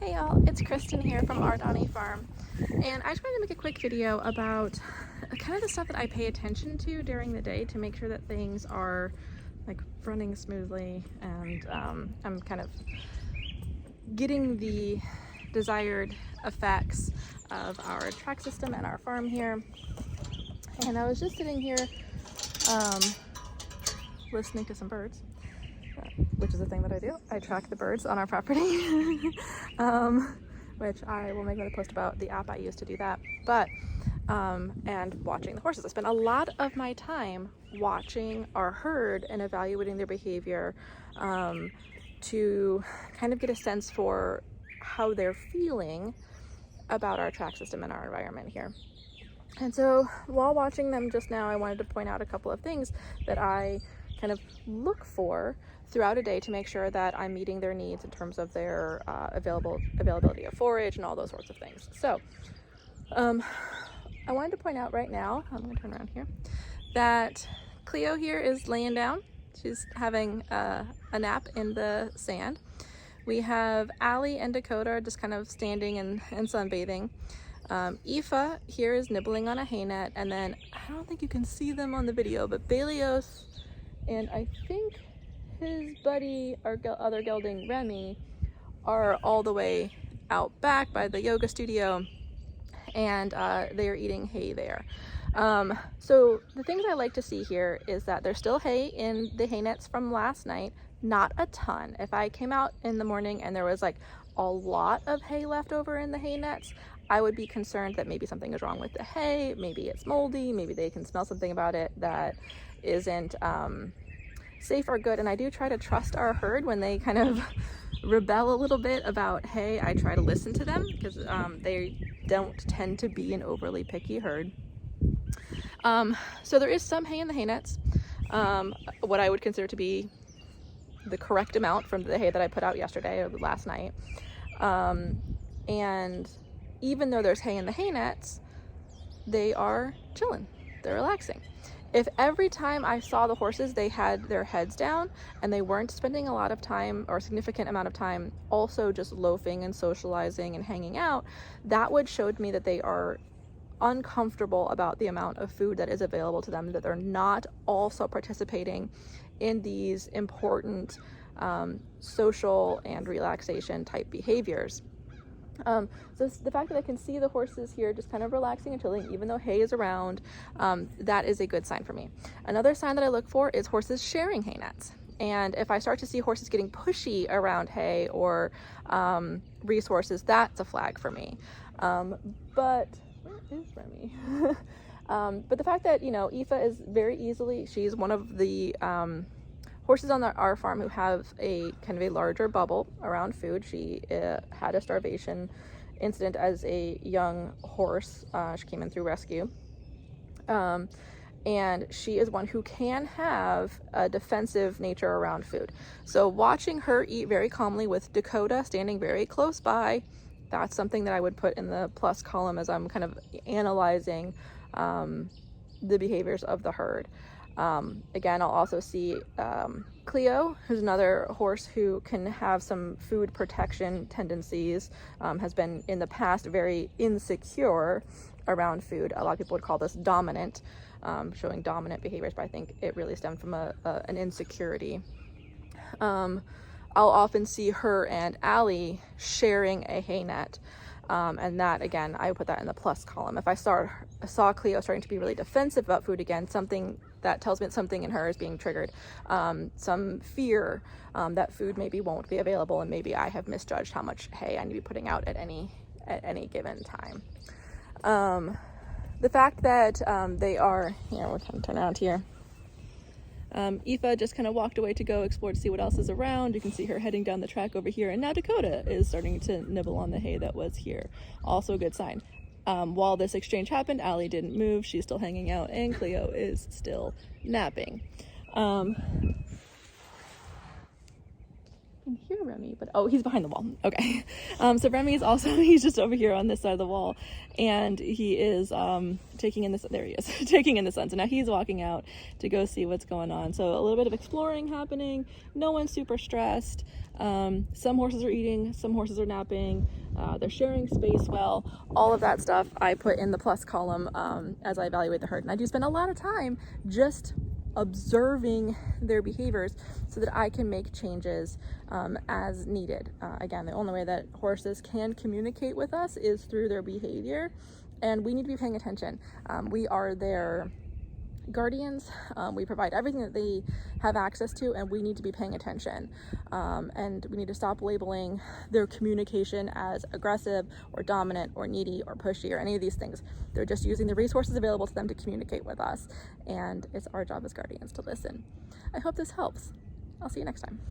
Hey y'all, it's Kristen here from Ardani Farm, and I just wanted to make a quick video about kind of the stuff that I pay attention to during the day to make sure that things are like running smoothly, and I'm kind of getting the desired effects of our track system and our farm here. And I was just sitting here listening to some birds, which is a thing that I do. I track the birds on our property, which I will make another post about the app I use to do that. But and watching the horses. I spend a lot of my time watching our herd and evaluating their behavior to kind of get a sense for how they're feeling about our track system and our environment here. And so while watching them just now, I wanted to point out a couple of things that I kind of look for throughout a day to make sure that I'm meeting their needs in terms of their availability of forage and all those sorts of things. So I wanted to point out right now, I'm going to turn around here, that Cleo here is laying down. She's having a nap in the sand. We have Allie and Dakota just kind of standing and sunbathing. Aoife here is nibbling on a hay net, and then I don't think you can see them on the video, but Balios and I think his buddy, our other gelding Remy, are all the way out back by the yoga studio, and they are eating hay there. So the things I like to see here is that there's still hay in the hay nets from last night, not a ton. If I came out in the morning and there was like a lot of hay left over in the hay nets, I would be concerned that maybe something is wrong with the hay, maybe it's moldy, maybe they can smell something about it that isn't safe or good. And I do try to trust our herd when they kind of rebel a little bit about hay. I try to listen to them because they don't tend to be an overly picky herd. So there is some hay in the hay nets, what I would consider to be the correct amount from the hay that I put out yesterday or last night. And even though there's hay in the hay nets, they are chilling, they're relaxing. If every time I saw the horses, they had their heads down and they weren't spending a lot of time or a significant amount of time also just loafing and socializing and hanging out, that would show me that they are uncomfortable about the amount of food that is available to them, that they're not also participating in these important social and relaxation type behaviors. So the fact that I can see the horses here just kind of relaxing and chilling, even though hay is around, that is a good sign for me. Another sign that I look for is horses sharing hay nets. And if I start to see horses getting pushy around hay or resources, that's a flag for me. But where is Remy? But the fact that, you know, Aoife is very easily, she's one of the horses on our farm who have a kind of a larger bubble around food. She had a starvation incident as a young horse. She came in through rescue. And she is one who can have a defensive nature around food. So watching her eat very calmly with Dakota standing very close by, that's something that I would put in the plus column as I'm kind of analyzing the behaviors of the herd. Again, I'll also see Cleo, who's another horse who can have some food protection tendencies, has been in the past very insecure around food. A lot of people would call this dominant, showing dominant behaviors, but I think it really stemmed from an insecurity. I'll often see her and Allie sharing a hay net. And that, again, I would put that in the plus column. If I saw Cleo starting to be really defensive about food again, something that tells me that something in her is being triggered, some fear that food maybe won't be available, and maybe I have misjudged how much hay I need to be putting out at any given time. The fact that they are, here, we'll turn around here. Aoife just kind of walked away to go explore to see what else is around. You can see her heading down the track over here, and now Dakota is starting to nibble on the hay that was here. Also a good sign. While this exchange happened, Allie didn't move. She's still hanging out, and Cleo is still napping. You can hear Remy, but oh, he's behind the wall. Okay. So Remy is also, he's just over here on this side of the wall, and he is taking in this, there he is, taking in the sun. So now he's walking out to go see what's going on. So a little bit of exploring happening. No one's super stressed. Some horses are eating, some horses are napping, they're sharing space well. All of that stuff I put in the plus column as I evaluate the herd. And I do spend a lot of time just observing their behaviors so that I can make changes as needed. Again, the only way that horses can communicate with us is through their behavior, and we need to be paying attention. We are their guardians. We provide everything that they have access to, and we need to be paying attention. And we need to stop labeling their communication as aggressive or dominant or needy or pushy or any of these things. They're just using the resources available to them to communicate with us, and it's our job as guardians to listen. I hope this helps. I'll see you next time.